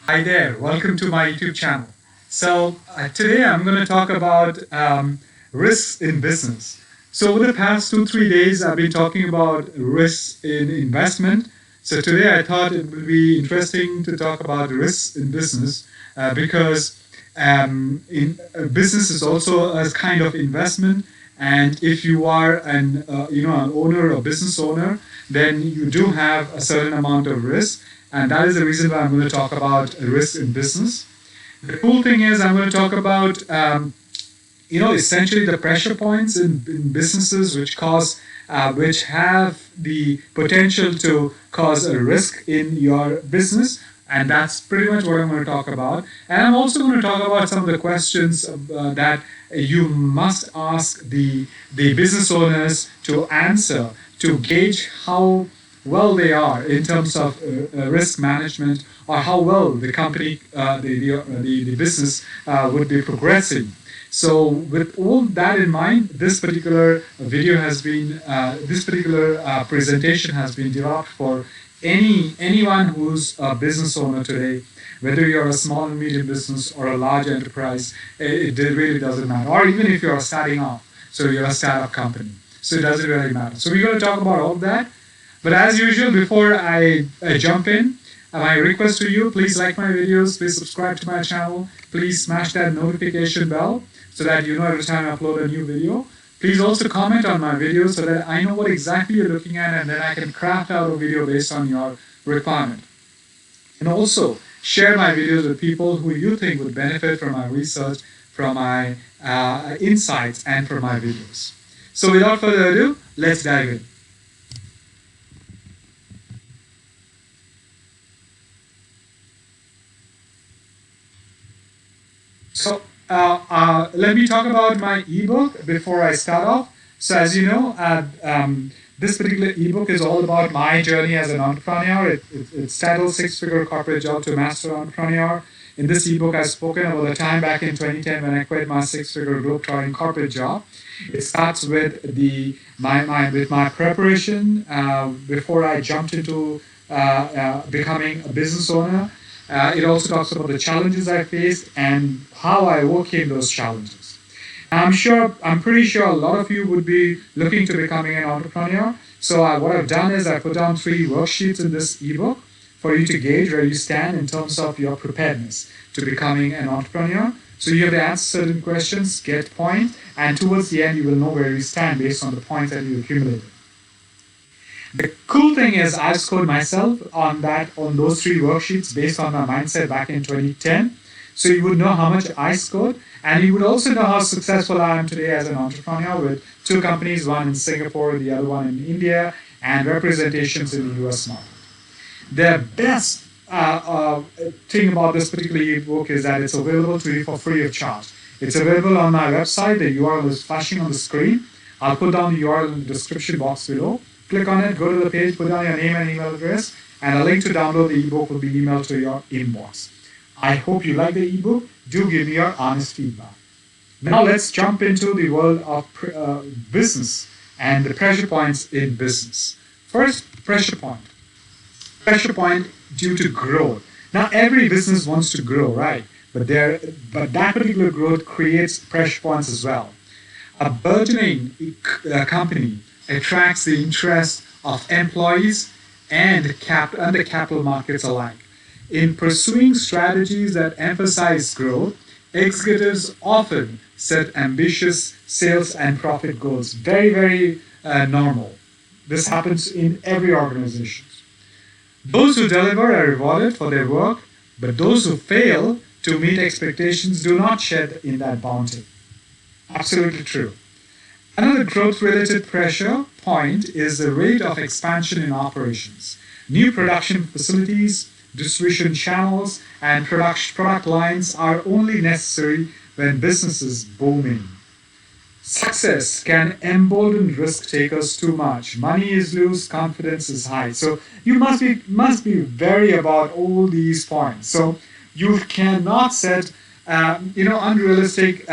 Hi there, welcome to my YouTube channel. Today I'm going to talk about risks in business. So over the past 2-3 days, I've been talking about risks in investment. So today I thought it would be interesting to talk about risks in business because business is also a kind of investment. And if you are an owner or business owner, then you do have a certain amount of risk, and that is the reason why I'm going to talk about risk in business. The cool thing is I'm going to talk about essentially the pressure points in businesses which have the potential to cause a risk in your business, and that's pretty much what I'm going to talk about. And I'm also going to talk about some of the questions that you must ask the business owners to answer to gauge how well they are in terms of risk management, or how well the company, the business would be progressing. So, with all that in mind, this particular presentation has been developed for anyone who's a business owner today, whether you're a small and medium business or a large enterprise. It really doesn't matter. Or even if you're starting off, so you're a startup company, so it doesn't really matter. So we're going to talk about all of that. But as usual, before I jump in, my request to you, please like my videos, please subscribe to my channel, please smash that notification bell so that you know every time I upload a new video. Please also comment on my videos so that I know what exactly you're looking at, and then I can craft out a video based on your requirement. And also, share my videos with people who you think would benefit from my research, from my insights, and from my videos. So without further ado, let's dive in. Let me talk about my ebook before I start off. So, as you know, this particular ebook is all about my journey as an entrepreneur. It's titled Six Figure Corporate Job to Master Entrepreneur. In this ebook, I've spoken about the time back in 2010 when I quit my six-figure globe-trotting corporate job. It starts with my preparation before I jumped into becoming a business owner. It also talks about the challenges I faced and how I overcame those challenges. I'm pretty sure a lot of you would be looking to becoming an entrepreneur. So what I've done is I put down 3 worksheets in this ebook for you to gauge where you stand in terms of your preparedness to becoming an entrepreneur. So you have to answer certain questions, get points, and towards the end you will know where you stand based on the points that you accumulated. The cool thing is I've scored myself on those 3 worksheets based on my mindset back in 2010. So you would know how much I scored, and you would also know how successful I am today as an entrepreneur with 2 companies, one in Singapore, the other one in India, and representations in the US market. The best thing about this particular ebook is that it's available to you for free of charge. It's available on my website. The URL is flashing on the screen. I'll put down the URL in the description box below. Click on it, go to the page, put down your name and email address, and a link to download the ebook will be emailed to your inbox. I hope you like the ebook. Do give me your honest feedback. Now let's jump into the world of business and the pressure points in business. First, pressure point. Pressure point due to growth. Now every business wants to grow, right? But that particular growth creates pressure points as well. A burgeoning company attracts the interest of employees and the capital markets alike. In pursuing strategies that emphasize growth, executives often set ambitious sales and profit goals. Very, very normal. This happens in every organization. Those who deliver are rewarded for their work, but those who fail to meet expectations do not share in that bounty. Absolutely true. Another growth-related pressure point is the rate of expansion in operations. New production facilities, distribution channels, and product lines are only necessary when business is booming. Success can embolden risk takers too much. Money is loose, confidence is high. So you must be wary about all these points. So you cannot set unrealistic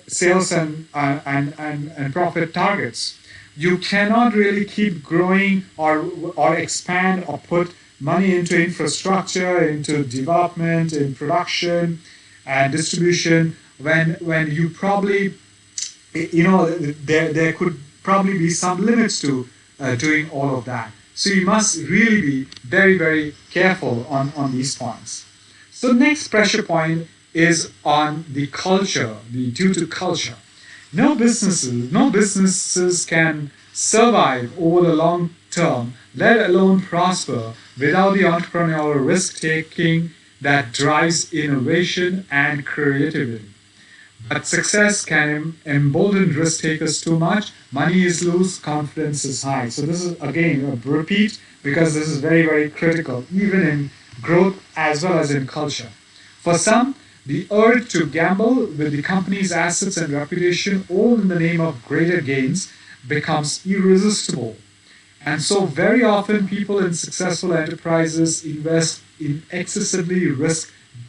sales and profit targets. You cannot really keep growing or expand or put money into infrastructure, into development, in production and distribution, when you probably, there could probably be some limits to doing all of that. So you must really be very, very careful on these points. So next pressure point is on the culture, the due to culture. No businesses can survive over the long term, let alone prosper, without the entrepreneurial risk taking that drives innovation and creativity. But success can embolden risk takers too much. Money is loose, confidence is high. So this is again a repeat because this is very, very critical, even in growth as well as in culture. For some, the urge to gamble with the company's assets and reputation, all in the name of greater gains, becomes irresistible. And so, very often, people in successful enterprises invest in excessively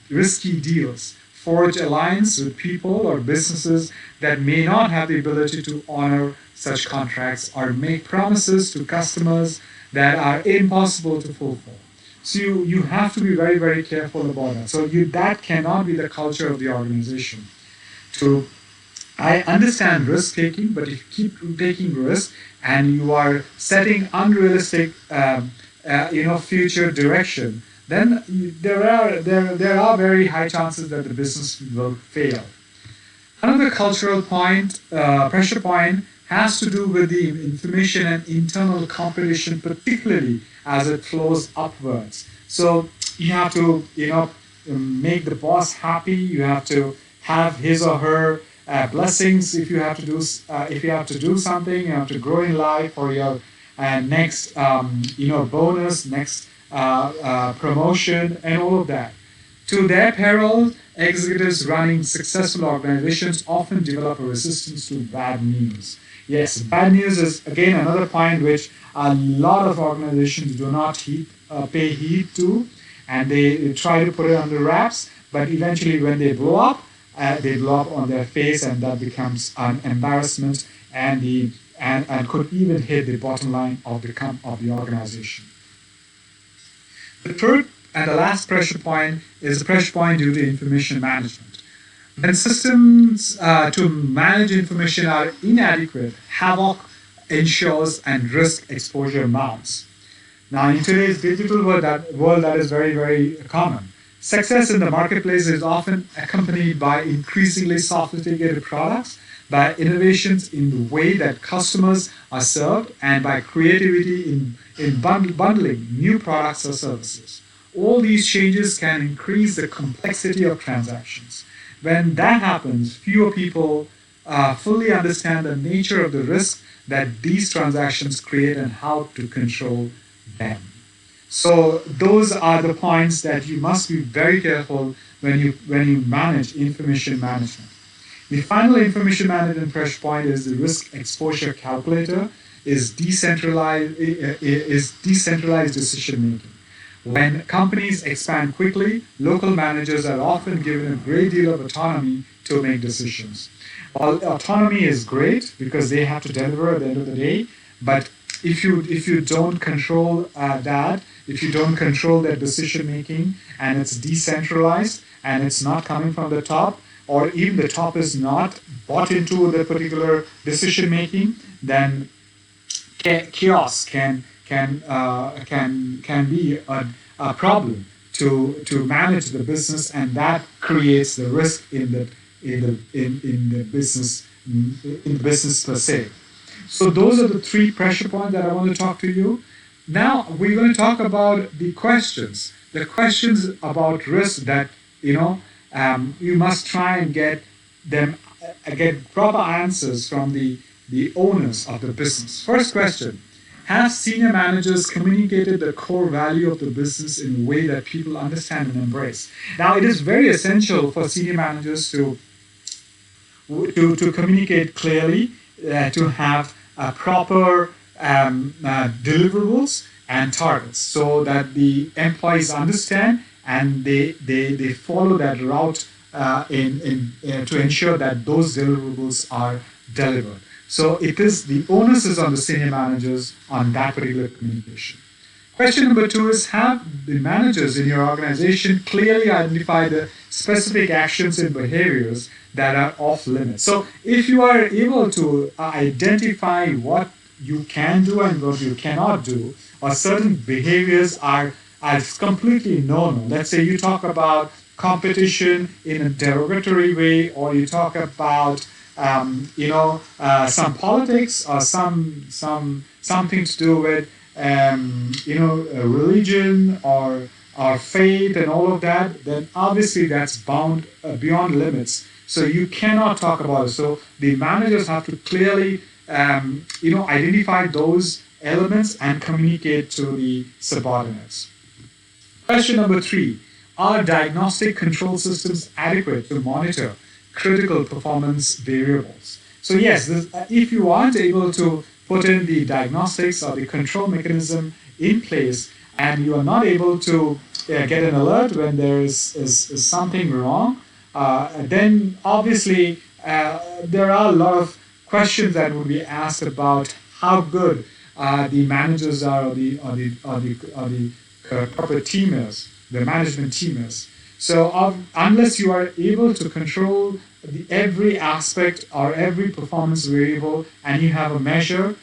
risky deals, forge alliance with people or businesses that may not have the ability to honor such contracts, or make promises to customers that are impossible to fulfill. So you have to be very, very careful about that. So that cannot be the culture of the organization. To I understand risk taking, but if you keep taking risk and you are setting unrealistic, future direction, then there are very high chances that the business will fail. Another cultural point, pressure point, has to do with the information and internal competition, particularly as it flows upwards. So you have to, make the boss happy. You have to have his or her blessings. If you have to do something, you have to grow in life, or your next, bonus, next promotion, and all of that. To their peril, executives running successful organizations often develop a resistance to bad news. Yes, bad news is again another point which a lot of organizations do not pay heed to, and they try to put it under wraps. But eventually, when they blow up on their face, and that becomes an embarrassment, and could even hit the bottom line of the organization. The third and the last pressure point is the pressure point due to information management. When systems to manage information are inadequate, havoc ensures and risk exposure mounts. Now, in today's digital world, that is very, very common. Success in the marketplace is often accompanied by increasingly sophisticated products, by innovations in the way that customers are served, and by creativity in bundling new products or services. All these changes can increase the complexity of transactions. When that happens, fewer people fully understand the nature of the risk that these transactions create and how to control them. So those are the points that you must be very careful when you manage information management. The final information management pressure point is the risk exposure calculator, is decentralized decision making. When companies expand quickly, local managers are often given a great deal of autonomy to make decisions. While autonomy is great because they have to deliver at the end of the day, but if you don't control if you don't control their decision making, and it's decentralized and it's not coming from the top, or even the top is not bought into the particular decision making, then chaos can be a problem to manage the business, and that creates the risk in the business per se. So those are the three pressure points that I want to talk to you. Now we're going to talk about the questions about risk that you must try and get proper answers from the owners of the business. First question: have senior managers communicated the core value of the business in a way that people understand and embrace? Now, it is very essential for senior managers to communicate clearly, to have proper deliverables and targets, so that the employees understand and they follow that route to ensure that those deliverables are delivered. So the onus is on the senior managers on that particular communication. Question number 2 is, have the managers in your organization clearly identify the specific actions and behaviors that are off limits. So if you are able to identify what you can do and what you cannot do, or certain behaviors are completely no-no. Let's say you talk about competition in a derogatory way, or you talk about some politics or something to do with religion or faith and all of that, then obviously that's bound beyond limits. So you cannot talk about it. So the managers have to clearly identify those elements and communicate to the subordinates. Question number 3. Are diagnostic control systems adequate to monitor critical performance variables? So yes, if you aren't able to put in the diagnostics or the control mechanism in place, and you are not able to get an alert when there is something wrong, then obviously there are a lot of questions that would be asked about how good the managers are, or the corporate team is, the management team is. So unless you are able to control every aspect or every performance variable, and you have a measure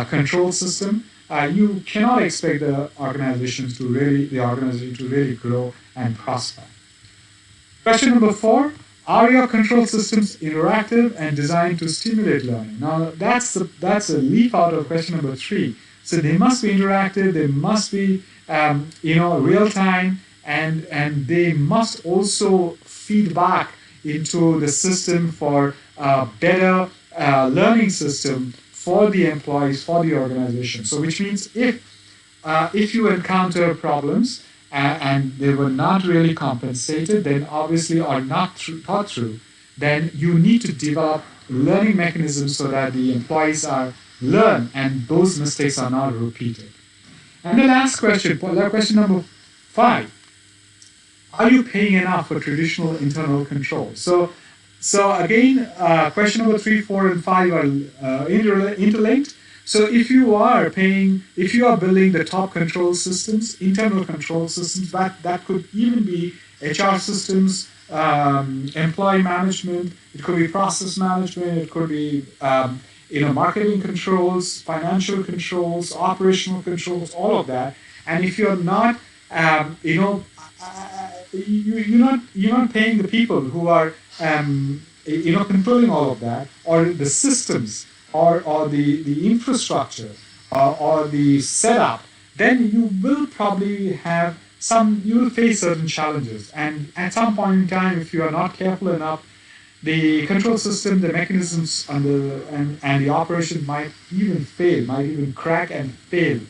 control system, you cannot expect the organization to really grow and prosper. Question number 4. Are your control systems interactive and designed to stimulate learning? Now that's a leaf out of question number 3. So they must be interactive, they must be real time, and they must also feed back into the system for a better learning system for the employees, for the organization. So which means if you encounter problems and they were not really compensated, then obviously, or not thought through, then you need to develop learning mechanisms so that the employees learn and those mistakes are not repeated. And the last question number 5. Are you paying enough for traditional internal control? So again, question number 3, 4, and 5 are interlinked. So if you are building the top control systems, internal control systems, that could even be HR systems, employee management, it could be process management, it could be marketing controls, financial controls, operational controls, all of that. And if you're not, you're not paying the people who are controlling all of that, or the systems, or the infrastructure, or the setup, then you will probably you will face certain challenges. And at some point in time, if you are not careful enough, the control system, the mechanisms, and the operation might even crack and fail.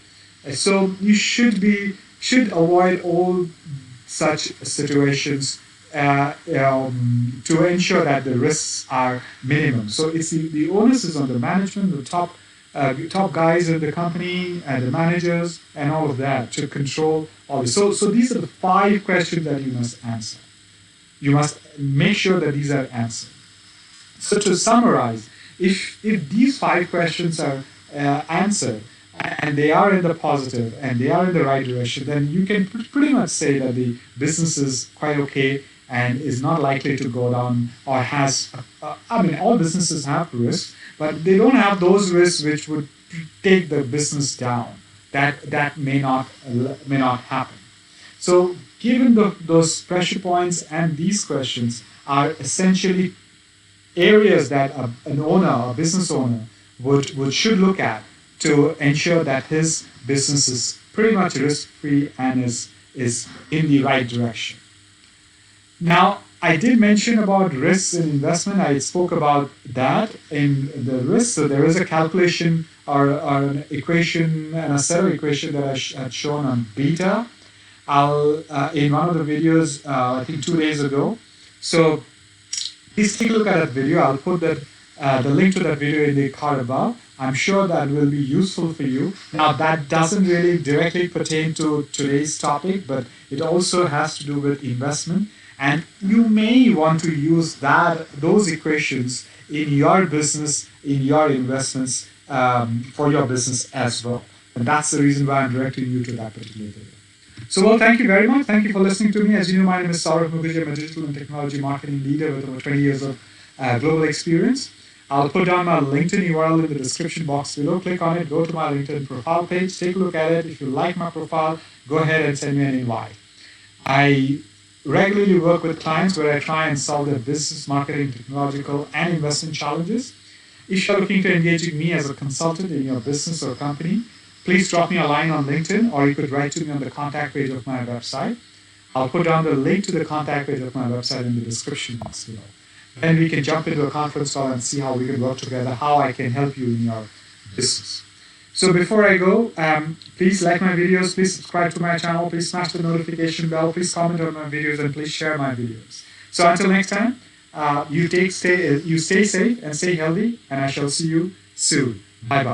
So you should avoid all such situations to ensure that the risks are minimum. So it's the onus is on the management, the top guys in the company, and the managers, and all of that to control all this. So these are the 5 questions that you must answer. You must make sure that these are answered. So to summarize, if these 5 questions are answered, and they are in the positive and they are in the right direction, then you can pretty much say that the business is quite okay and is not likely to go down, or has, all businesses have risks, but they don't have those risks which would take the business down. That may not happen. So given those pressure points, and these questions are essentially areas that a business owner should look at to ensure that his business is pretty much risk-free and is in the right direction. Now, I did mention about risks in investment. I spoke about that in the risk. So there is a calculation or an equation, and a set of equations that I had shown on beta. In one of the videos, I think 2 days ago. So please take a look at that video. I'll put the link to that video in the card above. I'm sure that will be useful for you. Now, that doesn't really directly pertain to today's topic, but it also has to do with investment. And you may want to use those equations in your business, in your investments, for your business as well. And that's the reason why I'm directing you to that particular video. So, well, thank you very much. Thank you for listening to me. As you know, my name is Saurav Mukherjee. I'm a digital and technology marketing leader with over 20 years of global experience. I'll put down my LinkedIn URL in the description box below. Click on it, go to my LinkedIn profile page, take a look at it. If you like my profile, go ahead and send me an invite. I regularly work with clients where I try and solve their business, marketing, technological, and investment challenges. If you're looking to engage with me as a consultant in your business or company, please drop me a line on LinkedIn, or you could write to me on the contact page of my website. I'll put down the link to the contact page of my website in the description box below. Then we can jump into a conference call and see how we can work together, how I can help you in your business. So before I go, please like my videos, please subscribe to my channel, please smash the notification bell, please comment on my videos, and please share my videos. So until next time, you stay safe and stay healthy, and I shall see you soon. Bye-bye.